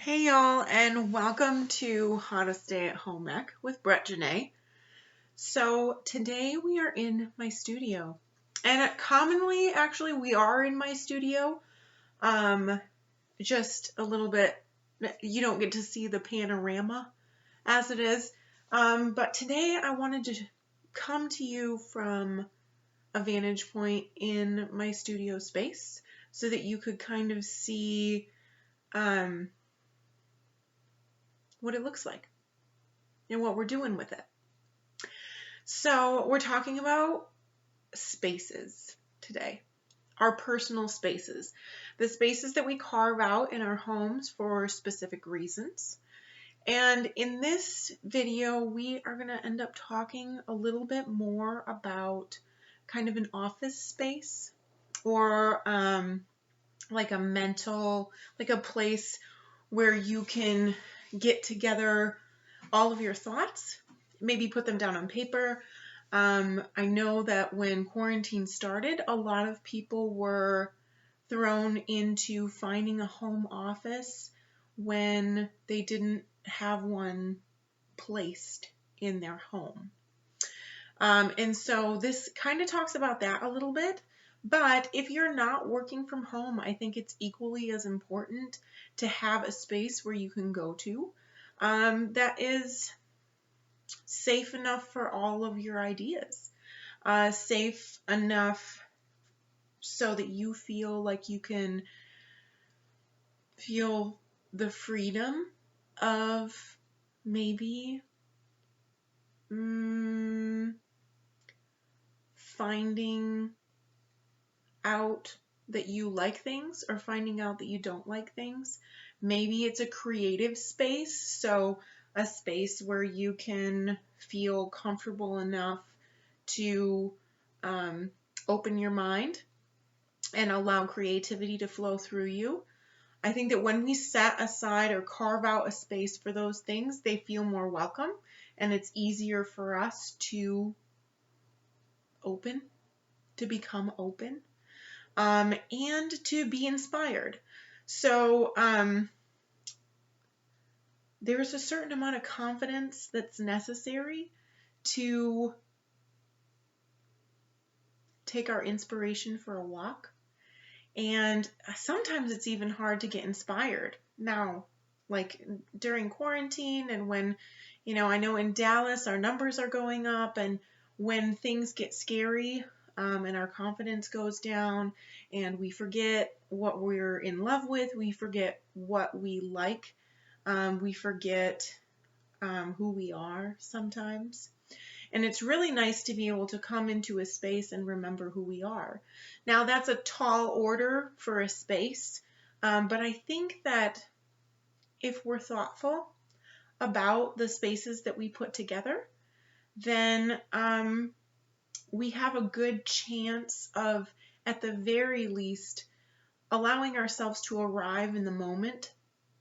Hey y'all, and welcome to How to Stay at Home Ec with Jenae. So today we are in my studio, and commonly, actually, we are in my studio. Just a little bit, you don't get to see the panorama as it is. But today I wanted to come to you from a vantage point in my studio space so that you could kind of see what it looks like and what we're doing with it. So we're talking about spaces today, our personal spaces, the spaces that we carve out in our homes for specific reasons. And in this video, we are going to end up talking a little bit more about kind of an office space or like a place where you can get together all of your thoughts, maybe put them down on paper. I know that when quarantine started, a lot of people were thrown into finding a home office when they didn't have one placed in their home. And so this kind of talks about that a little bit. But if you're not working from home, I think it's equally as important to have a space where you can go to that is safe enough for all of your ideas, safe enough so that you feel like you can feel the freedom of maybe finding out that you like things or finding out that you don't like things. Maybe it's a creative space, so a space where you can feel comfortable enough to open your mind and allow creativity to flow through you. I think that when we set aside or carve out a space for those things, they feel more welcome, and it's easier for us to become open, and to be inspired. So there's a certain amount of confidence that's necessary to take our inspiration for a walk. And sometimes it's even hard to get inspired. Now, like during quarantine and when, I know in Dallas our numbers are going up, and when things get scary, and our confidence goes down and we forget what we're in love with, we forget what we like, we forget who we are sometimes. And it's really nice to be able to come into a space and remember who we are. Now, that's a tall order for a space, but I think that if we're thoughtful about the spaces that we put together, then we have a good chance of, at the very least, allowing ourselves to arrive in the moment,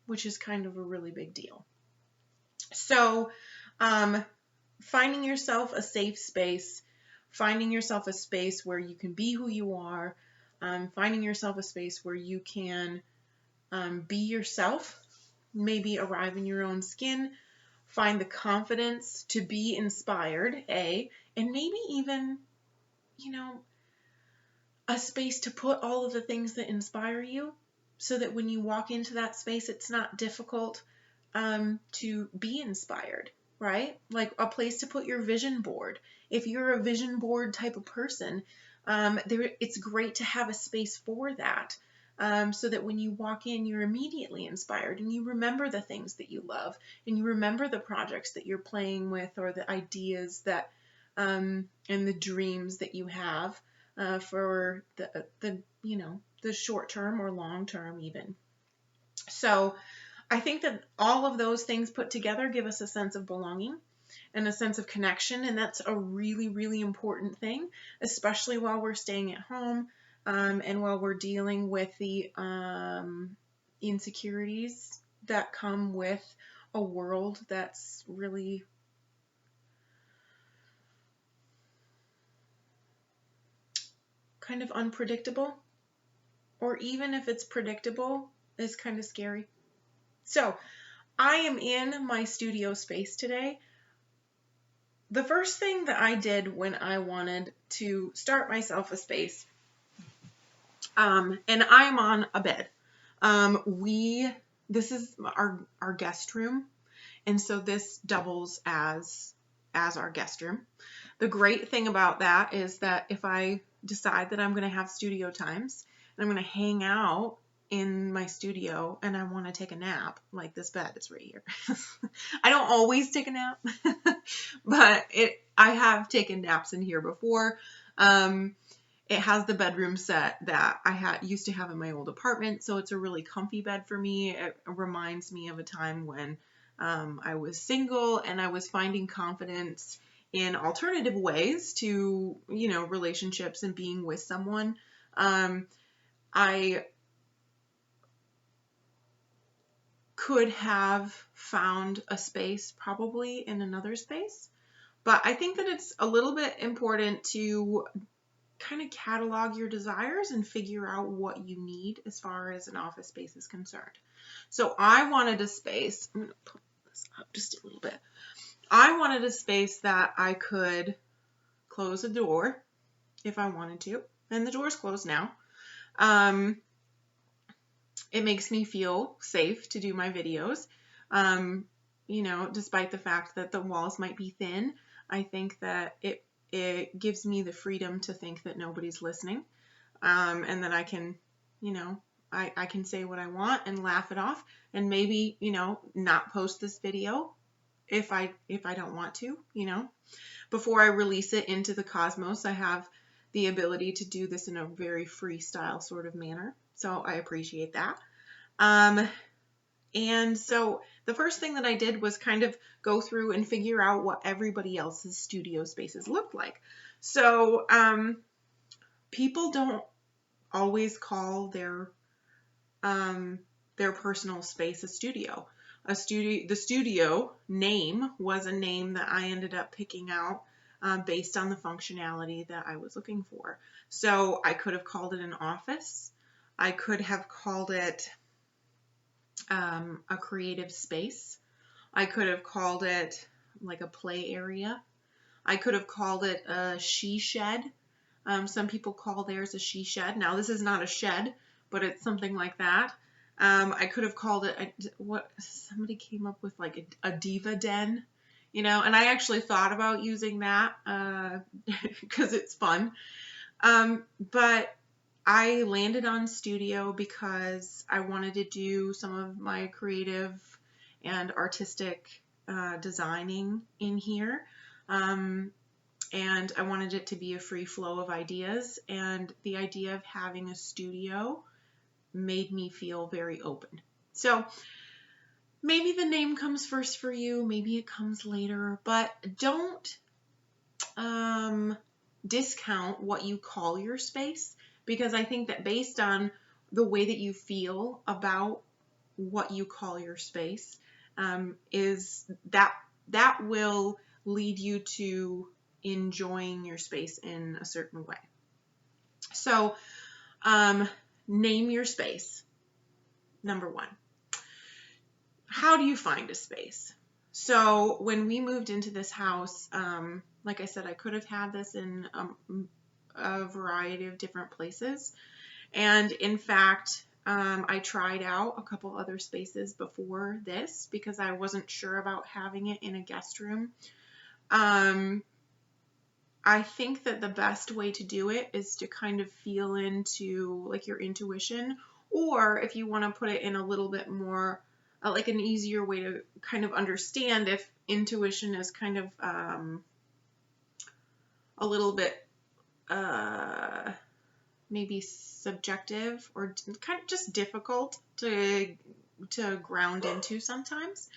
which is kind of a really big deal. So, finding yourself a safe space, finding yourself a space where you can be who you are, finding yourself a space where you can be yourself, maybe arrive in your own skin, find the confidence to be inspired, and maybe even, a space to put all of the things that inspire you so that when you walk into that space, it's not difficult to be inspired, right? Like a place to put your vision board. If you're a vision board type of person, it's great to have a space for that, so that when you walk in, you're immediately inspired and you remember the things that you love and you remember the projects that you're playing with or the ideas that and the dreams that you have for the short term or long term even. So I think that all of those things put together give us a sense of belonging and a sense of connection, and that's a really, really important thing, especially while we're staying at home, and while we're dealing with the insecurities that come with a world that's really kind of unpredictable, or even if it's predictable, is kind of scary. So I am in my studio space today. The first thing that I did when I wanted to start myself a space, and I'm on a bed. This is our guest room, and so this doubles as our guest room. The great thing about that is that if I decide that I'm going to have studio times and I'm going to hang out in my studio and I want to take a nap, like this bed is right here. I don't always take a nap, but I have taken naps in here before. It has the bedroom set that I used to have in my old apartment, so it's a really comfy bed for me. It reminds me of a time when I was single and I was finding confidence in alternative ways to, relationships and being with someone. I could have found a space probably in another space, but I think that it's a little bit important to kind of catalog your desires and figure out what you need as far as an office space is concerned. So I wanted a space, I'm going to put this up just a little bit. I wanted a space that I could close a door if I wanted to, and the door's closed now. It makes me feel safe to do my videos. Despite the fact that the walls might be thin, I think that it gives me the freedom to think that nobody's listening, and that I can, I can say what I want and laugh it off, and maybe, not post this video if I don't want to, before I release it into the cosmos. I have the ability to do this in a very freestyle sort of manner, so I appreciate that. And so the first thing that I did was kind of go through and figure out what everybody else's studio spaces looked like. So people don't always call their personal space a studio. The studio name was a name that I ended up picking out based on the functionality that I was looking for. So I could have called it an office. I could have called it a creative space. I could have called it like a play area. I could have called it a she shed. Some people call theirs a she shed. Now this is not a shed, but it's something like that. I could have called it what somebody came up with, like a diva den, and I actually thought about using that because it's fun. But I landed on studio because I wanted to do some of my creative and artistic designing in here. And I wanted it to be a free flow of ideas, and the idea of having a studio made me feel very open. So maybe the name comes first for you, maybe it comes later, but don't discount what you call your space, because I think that based on the way that you feel about what you call your space, is that will lead you to enjoying your space in a certain way. So name your space. Number one. How do you find a space? So when we moved into this house, like I said, I could have had this in a variety of different places. And in fact, I tried out a couple other spaces before this because I wasn't sure about having it in a guest room. I think that the best way to do it is to kind of feel into like your intuition, or if you want to put it in a little bit more like an easier way to kind of understand if intuition is kind of a little bit maybe subjective or kind of just difficult to ground into sometimes.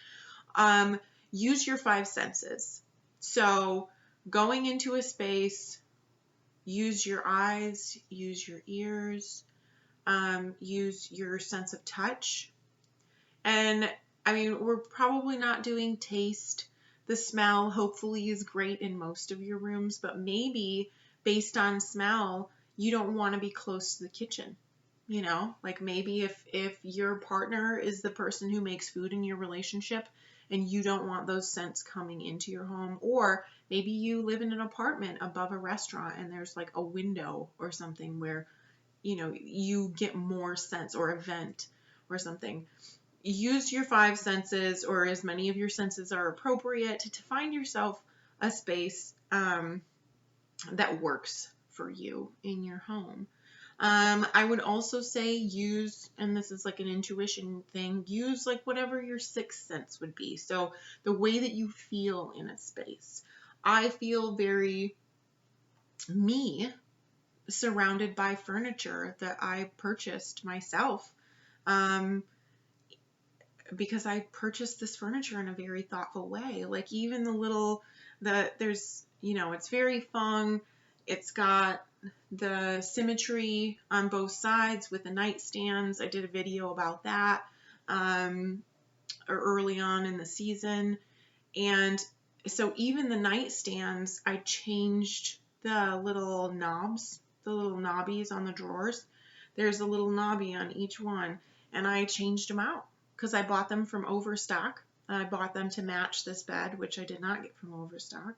Use your 5 senses. So going into a space, use your eyes, use your ears, use your sense of touch. And I mean, we're probably not doing taste. The smell hopefully is great in most of your rooms, but maybe based on smell, you don't want to be close to the kitchen. You know, like maybe if your partner is the person who makes food in your relationship and you don't want those scents coming into your home, or maybe you live in an apartment above a restaurant and there's like a window or something where, you know, you get more scents, or a vent or something. Use your five senses, or as many of your senses are appropriate, to find yourself a space that works for you in your home. I would also say use, and this is like an intuition thing, use like whatever your sixth sense would be. So the way that you feel in a space. I feel very me surrounded by furniture that I purchased myself. Um, because I purchased this furniture in a very thoughtful way. Like even there's, you know, it's very fun. It's got the symmetry on both sides with the nightstands. I did a video about that early on in the season. And so even the nightstands, I changed the little knobs, the little knobbies on the drawers. There's a little knobby on each one, and I changed them out because I bought them from Overstock. I bought them to match this bed, which I did not get from Overstock.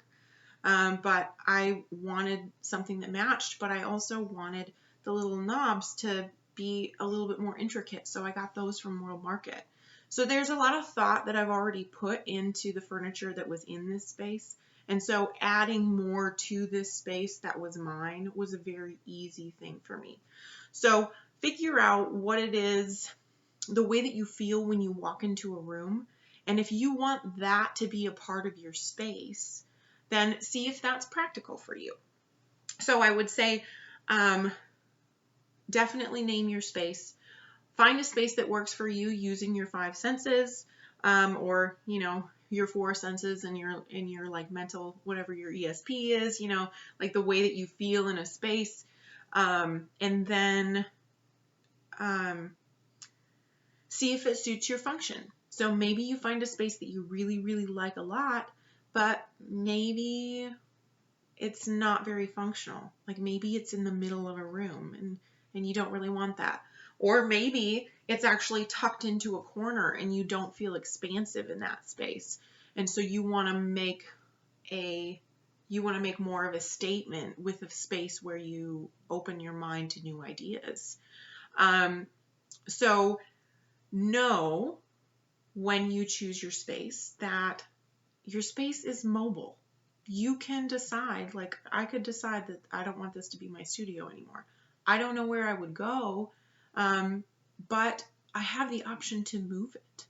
But I wanted something that matched, but I also wanted the little knobs to be a little bit more intricate, so I got those from World Market. So there's a lot of thought that I've already put into the furniture that was in this space, and so adding more to this space that was mine was a very easy thing for me. So figure out what it is, the way that you feel when you walk into a room, and if you want that to be a part of your space, then see if that's practical for you. So I would say definitely name your space. Find a space that works for you using your five senses, or, you know, your four senses and your like mental, whatever your ESP is, you know, like the way that you feel in a space. And then see if it suits your function. So maybe you find a space that you really, really like a lot, but maybe it's not very functional. Like maybe it's in the middle of a room and you don't really want that. Or maybe it's actually tucked into a corner and you don't feel expansive in that space. And so you want to make more of a statement with a space where you open your mind to new ideas. So know when you choose your space that your space is mobile. You can decide, like I could decide that I don't want this to be my studio anymore. I don't know where I would go, but I have the option to move it.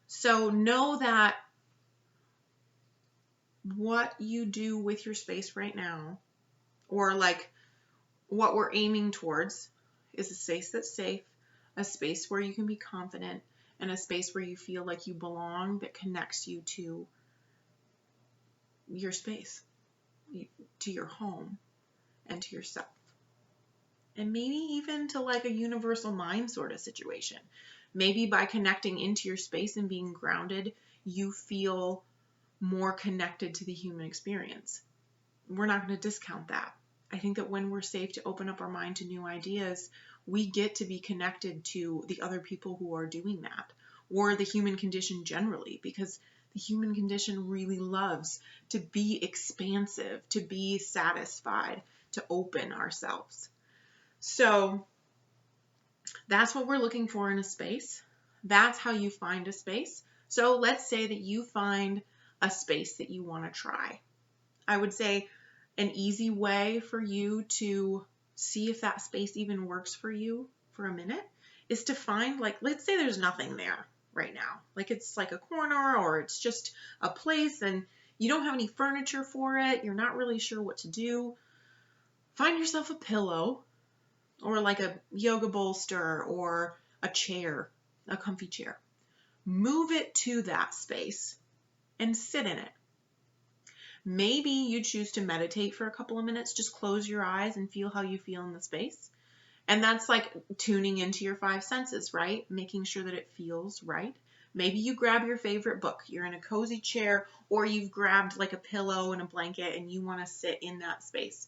So know that what you do with your space right now, or like what we're aiming towards, is a space that's safe, a space where you can be confident, and a space where you feel like you belong, that connects you to your space, to your home, and to yourself. And maybe even to like a universal mind sort of situation. Maybe by connecting into your space and being grounded, you feel more connected to the human experience. We're not going to discount that. I think that when we're safe to open up our mind to new ideas, we get to be connected to the other people who are doing that, or the human condition generally, because the human condition really loves to be expansive, to be satisfied, to open ourselves. So that's what we're looking for in a space. That's how you find a space. So let's say that you find a space that you want to try. I would say an easy way for you to see if that space even works for you for a minute is to find, like, let's say there's nothing there right now. Like it's like a corner, or it's just a place and you don't have any furniture for it. You're not really sure what to do. Find yourself a pillow, or like a yoga bolster, or a chair, a comfy chair. Move it to that space and sit in it. Maybe you choose to meditate for a couple of minutes. Just close your eyes and feel how you feel in the space. And that's like tuning into your five senses, right? Making sure that it feels right. Maybe you grab your favorite book. You're in a cozy chair, or you've grabbed like a pillow and a blanket and you want to sit in that space.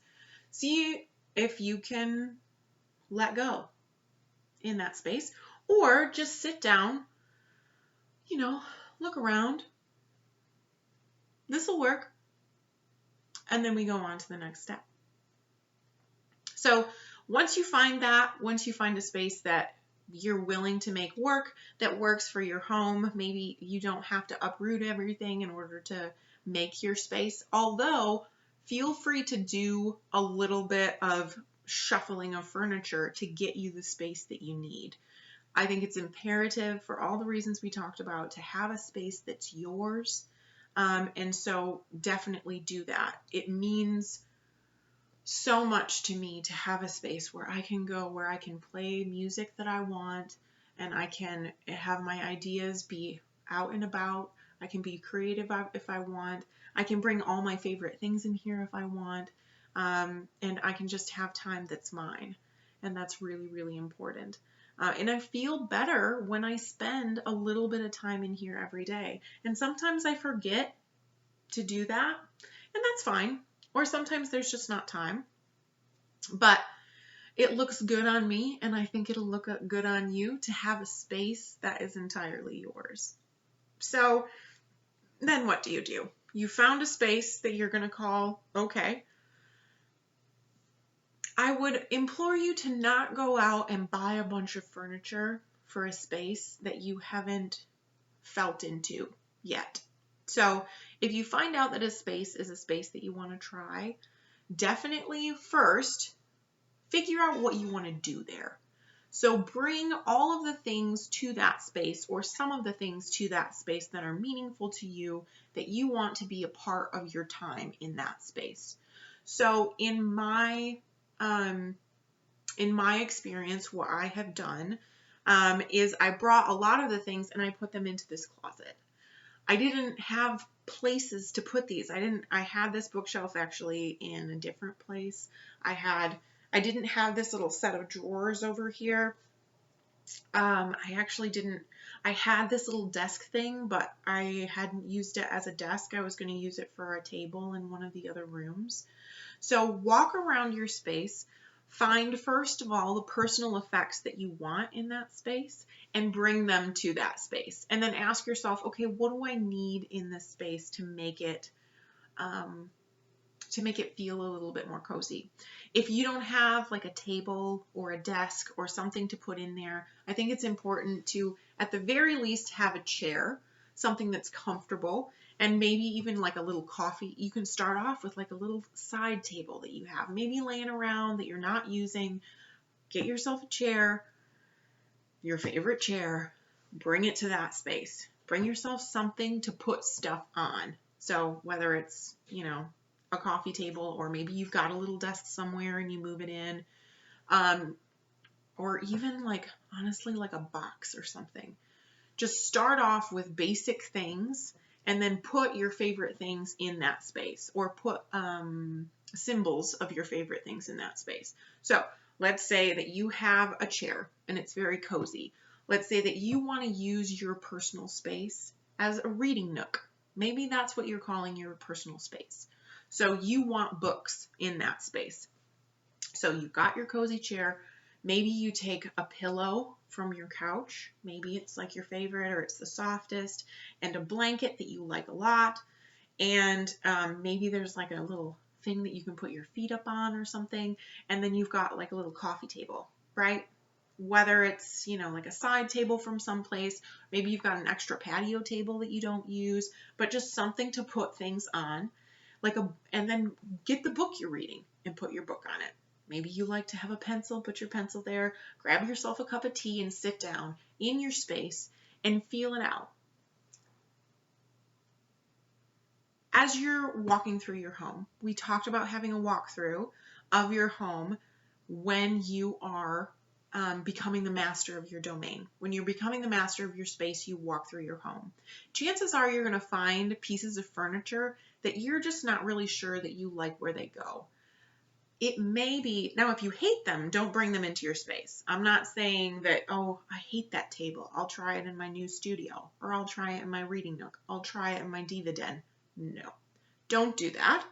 See if you can let go in that space, or just sit down, look around. This will work. And then we go on to the next step. So once you find a space that you're willing to make work, that works for your home, maybe you don't have to uproot everything in order to make your space, although feel free to do a little bit of shuffling of furniture to get you the space that you need. I think it's imperative, for all the reasons we talked about, to have a space that's yours. And so definitely do that. It means so much to me to have a space where I can go, where I can play music that I want, and I can have my ideas be out and about. I can be creative if I want. I can bring all my favorite things in here if I want. And I can just have time that's mine. And that's really, really important. And I feel better when I spend a little bit of time in here every day. And sometimes I forget to do that, and that's fine. Or sometimes there's just not time. But it looks good on me, and I think it'll look good on you to have a space that is entirely yours. So then what do? You found a space that you're going to call okay. I would implore you to not go out and buy a bunch of furniture for a space that you haven't felt into yet. So if you find out that a space is a space that you want to try, definitely first figure out what you want to do there. So bring all of the things to that space, or some of the things to that space that are meaningful to you, that you want to be a part of your time in that space. So in my experience, what I have done is I brought a lot of the things and I put them into this closet. I didn't have places to put these. I had this bookshelf actually in a different place. I didn't have this little set of drawers over here. I had this little desk thing, but I hadn't used it as a desk. I was going to use it for a table in one of the other rooms. So walk around your space, find first of all the personal effects that you want in that space, and bring them to that space. And then ask yourself, okay, what do I need in this space to make it feel a little bit more cozy? If you don't have like a table or a desk or something to put in there, I think it's important to, at the very least, have a chair, something that's comfortable, and maybe even like a little coffee. You can start off with like a little side table that you have, maybe laying around that you're not using. Get yourself a chair, your favorite chair, bring it to that space. Bring yourself something to put stuff on. So whether it's, a coffee table, or maybe you've got a little desk somewhere and you move it in, or even honestly like a box or something. Just start off with basic things and then put your favorite things in that space, or put symbols of your favorite things in that space. So let's say that you have a chair and it's very cozy. Let's say that you want to use your personal space as a reading nook. Maybe that's what you're calling your personal space. So you want books in that space. So you've got your cozy chair. Maybe you take a pillow from your couch. Maybe it's like your favorite, or it's the softest, and a blanket that you like a lot. And maybe there's like a little thing that you can put your feet up on or something. And then you've got like a little coffee table, right? Whether it's, like a side table from someplace, maybe you've got an extra patio table that you don't use, but just something to put things on. And then get the book you're reading and put your book on it. Maybe you like to have a pencil, put your pencil there, grab yourself a cup of tea and sit down in your space and feel it out. As you're walking through your home, we talked about having a walkthrough of your home when you are becoming the master of your domain. When you're becoming the master of your space, you walk through your home. Chances are you're going to find pieces of furniture that you're just not really sure that you like where they go. It may be, now if you hate them, don't bring them into your space. I'm not saying that, oh, I hate that table, I'll try it in my new studio, or I'll try it in my reading nook, I'll try it in my diva den. No, don't do that.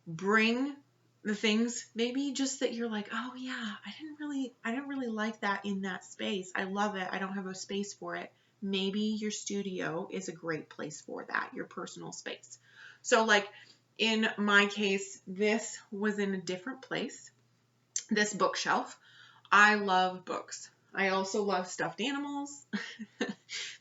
Bring the things maybe just that you're like, oh yeah, I didn't really like that in that space. I love it. I don't have a space for it. Maybe your studio is a great place for that, your personal space. So like in my case, this was in a different place, this bookshelf. I love books. I also love stuffed animals.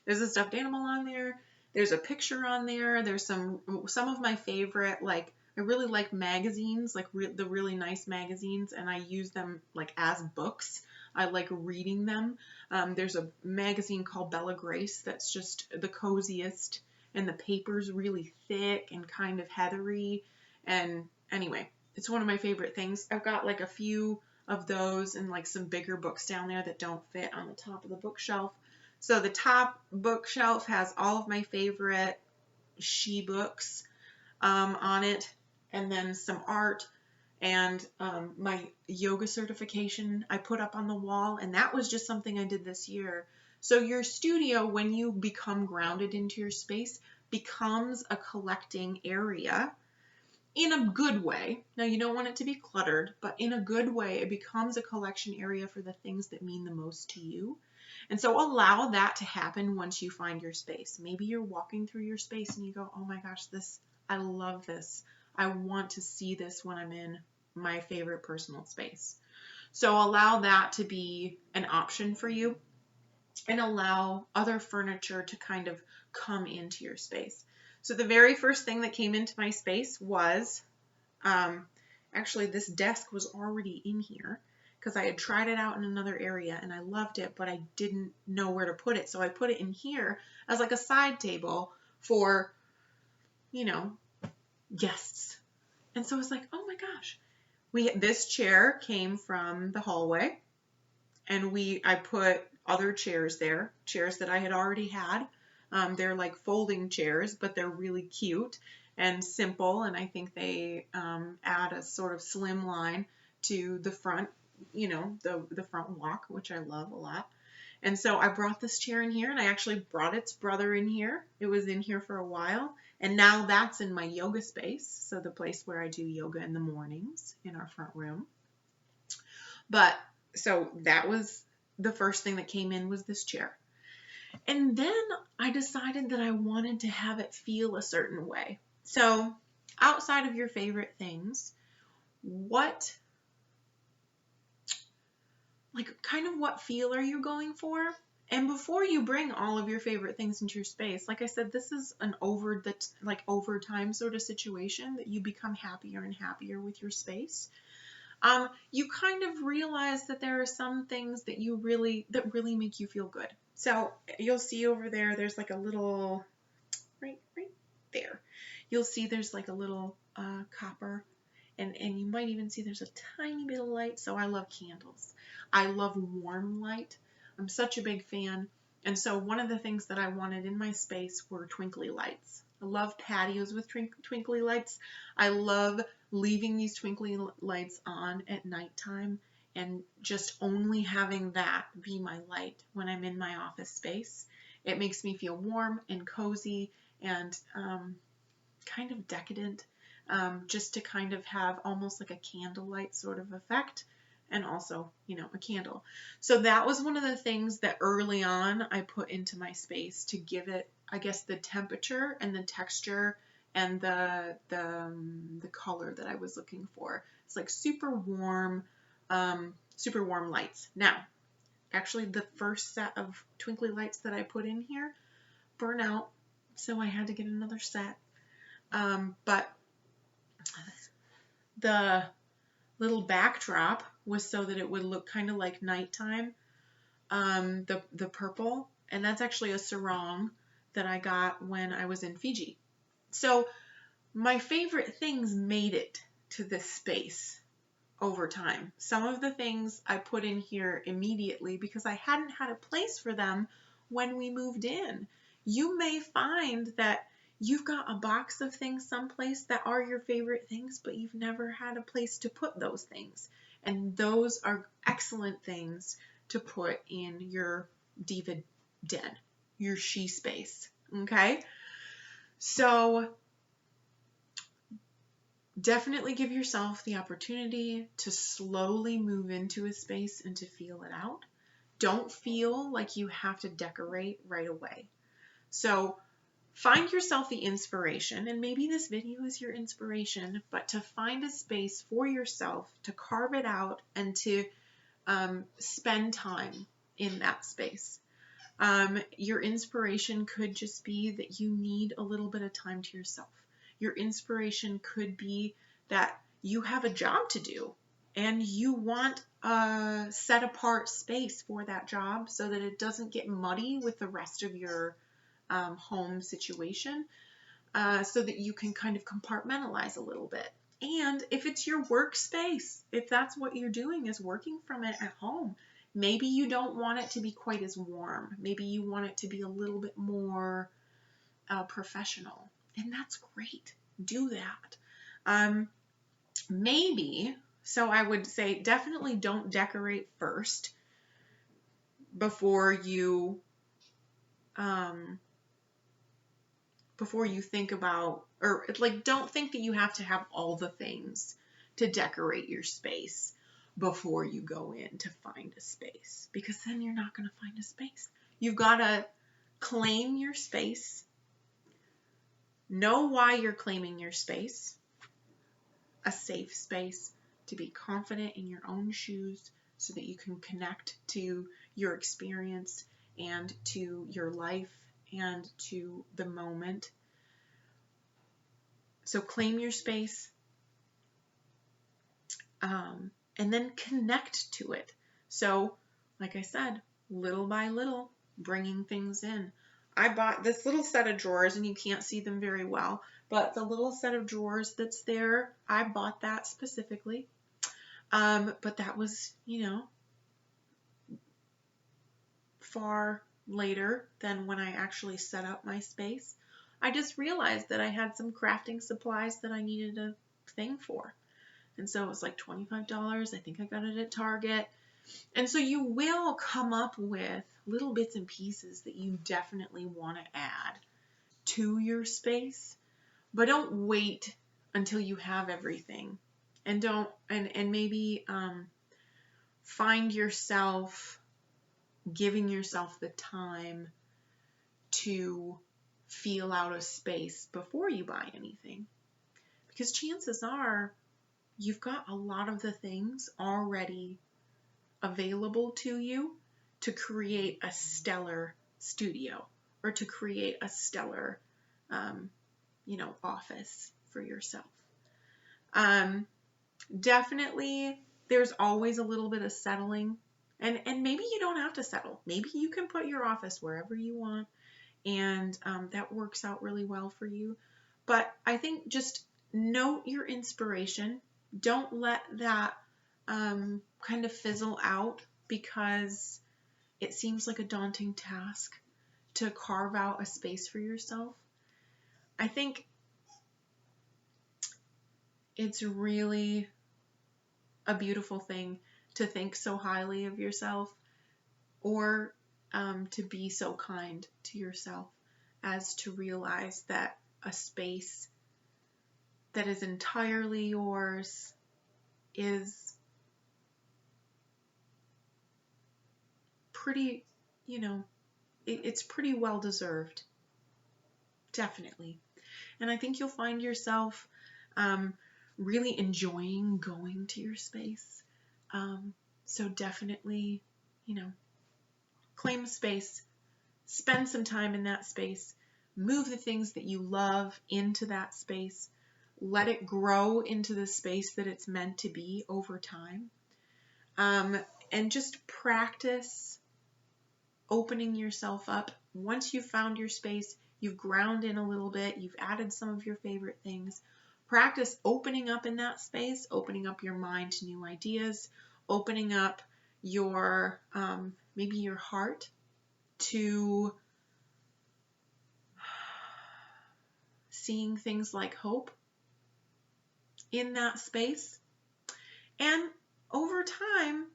There's a stuffed animal on there. There's a picture on there. There's some of my favorite, like, I really like magazines, like the really nice magazines, and I use them like as books. I like reading them. There's a magazine called Bella Grace that's just the coziest, and the paper's really thick and kind of heathery. And anyway, it's one of my favorite things. I've got like a few of those and like some bigger books down there that don't fit on the top of the bookshelf. So the top bookshelf has all of my favorite she books on it, and then some art, and my yoga certification I put up on the wall, and that was just something I did this year. So your studio, when you become grounded into your space, becomes a collecting area in a good way. Now, you don't want it to be cluttered, but in a good way, it becomes a collection area for the things that mean the most to you. And so allow that to happen once you find your space. Maybe you're walking through your space and you go, oh my gosh, I love this. I want to see this when I'm in my favorite personal space. So allow that to be an option for you, and allow other furniture to kind of come into your space. So the very first thing that came into my space was, actually this desk was already in here because I had tried it out in another area and I loved it, but I didn't know where to put it. So I put it in here as like a side table for, guests. And so it's like, oh my gosh, this chair came from the hallway, and I put other chairs there, chairs that I had already had. They're like folding chairs, but they're really cute and simple, and I think they add a sort of slim line to the front, the front walk, which I love a lot. And so I brought this chair in here, and I actually brought its brother in here. It was in here for a while, and now that's in my yoga space, so the place where I do yoga in the mornings in our front room. But so that was the first thing that came in, was this chair. And then I decided that I wanted to have it feel a certain way. So outside of your favorite things, what feel are you going for? And before you bring all of your favorite things into your space, like I said, this is an over time sort of situation that you become happier and happier with your space. You kind of realize that there are some things that really make you feel good. So you'll see over there, there's like a little, right there, you'll see there's like a little copper, and you might even see there's a tiny bit of light. So I love candles. I love warm light. I'm such a big fan. And so one of the things that I wanted in my space were twinkly lights. I love patios with twinkly lights. I love leaving these twinkly lights on at nighttime and just only having that be my light when I'm in my office space. It makes me feel warm and cozy and kind of decadent, just to kind of have almost like a candlelight sort of effect, and also, a candle. So that was one of the things that early on I put into my space to give it, I guess, the temperature and the texture and the color that I was looking for. It's like super warm lights. Now, actually the first set of twinkly lights that I put in here burn out, so I had to get another set. But the little backdrop was so that it would look kind of like nighttime, the purple, and that's actually a sarong that I got when I was in Fiji. So my favorite things made it to this space over time. Some of the things I put in here immediately because I hadn't had a place for them when we moved in. You may find that you've got a box of things someplace that are your favorite things, but you've never had a place to put those things. And those are excellent things to put in your diva den, your she space. Okay? So Definitely give yourself the opportunity to slowly move into a space and to feel it out. Don't feel like you have to decorate right away. So find yourself the inspiration, and maybe this video is your inspiration, but to find a space for yourself, to carve it out, and to spend time in that space. Your inspiration could just be that you need a little bit of time to yourself. Your inspiration could be that you have a job to do and you want a set apart space for that job so that it doesn't get muddy with the rest of your home situation, so that you can kind of compartmentalize a little bit. And if it's your workspace, if that's what you're doing is working from it at home, maybe you don't want it to be quite as warm. Maybe you want it to be a little bit more professional. And that's great. Do that. So I would say definitely don't decorate first before you think about, or like, don't think that you have to have all the things to decorate your space before you go in to find a space, because then you're not going to find a space. You've got to claim your space, know why you're claiming your space, a safe space, to be confident in your own shoes so that you can connect to your experience and to your life and to the moment. So claim your space, and then connect to it. So, like I said, little by little, bringing things in. I bought this little set of drawers, and you can't see them very well, but the little set of drawers that's there, I bought that specifically. But that was, far later than when I actually set up my space. I just realized that I had some crafting supplies that I needed a thing for. And so it was like $25. I think I got it at Target. And so you will come up with little bits and pieces that you definitely want to add to your space, but don't wait until you have everything. And maybe find yourself giving yourself the time to feel out a space before you buy anything. Because chances are you've got a lot of the things already available to you to create a stellar studio or to create a stellar, office for yourself. Definitely, there's always a little bit of settling, and maybe you don't have to settle. Maybe you can put your office wherever you want, and that works out really well for you. But I think just note your inspiration. Don't let that kind of fizzle out because it seems like a daunting task to carve out a space for yourself. I think it's really a beautiful thing to think so highly of yourself, or to be so kind to yourself as to realize that a space that is entirely yours is pretty, it's pretty well deserved. Definitely. And I think you'll find yourself really enjoying going to your space. So definitely, claim space, spend some time in that space, move the things that you love into that space, let it grow into the space that it's meant to be over time, and just practice opening yourself up. Once you've found your space, you've ground in a little bit, you've added some of your favorite things, practice opening up in that space, opening up your mind to new ideas, opening up your, maybe your heart to seeing things like hope in that space. And over time,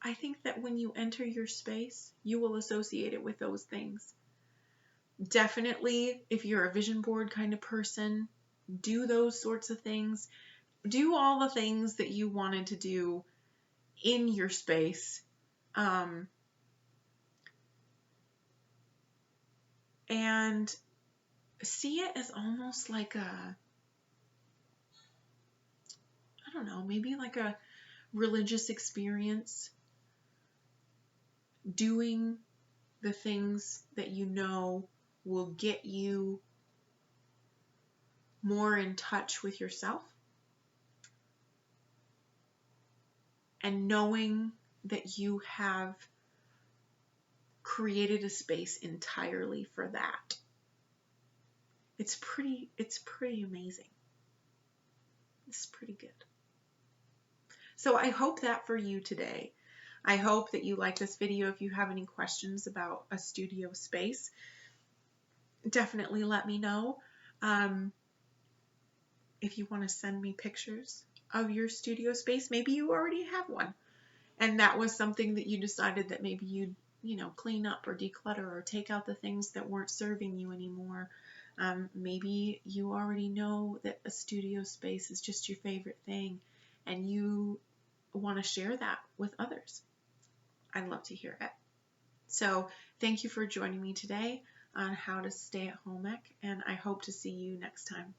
I think that when you enter your space, you will associate it with those things. Definitely, if you're a vision board kind of person, do those sorts of things. Do all the things that you wanted to do in your space. And see it as almost like a, I don't know, maybe like a religious experience, doing the things that you know will get you more in touch with yourself, and knowing that you have created a space entirely for that. It's pretty amazing. It's pretty good. So I hope that for you today. I hope that you like this video. If you have any questions about a studio space, definitely let me know. If you want to send me pictures of your studio space, maybe you already have one, and that was something that you decided that maybe you'd, clean up or declutter or take out the things that weren't serving you anymore. Maybe you already know that a studio space is just your favorite thing, and you want to share that with others. I'd love to hear it. So thank you for joining me today on How to Stay at Home Ec, and I hope to see you next time.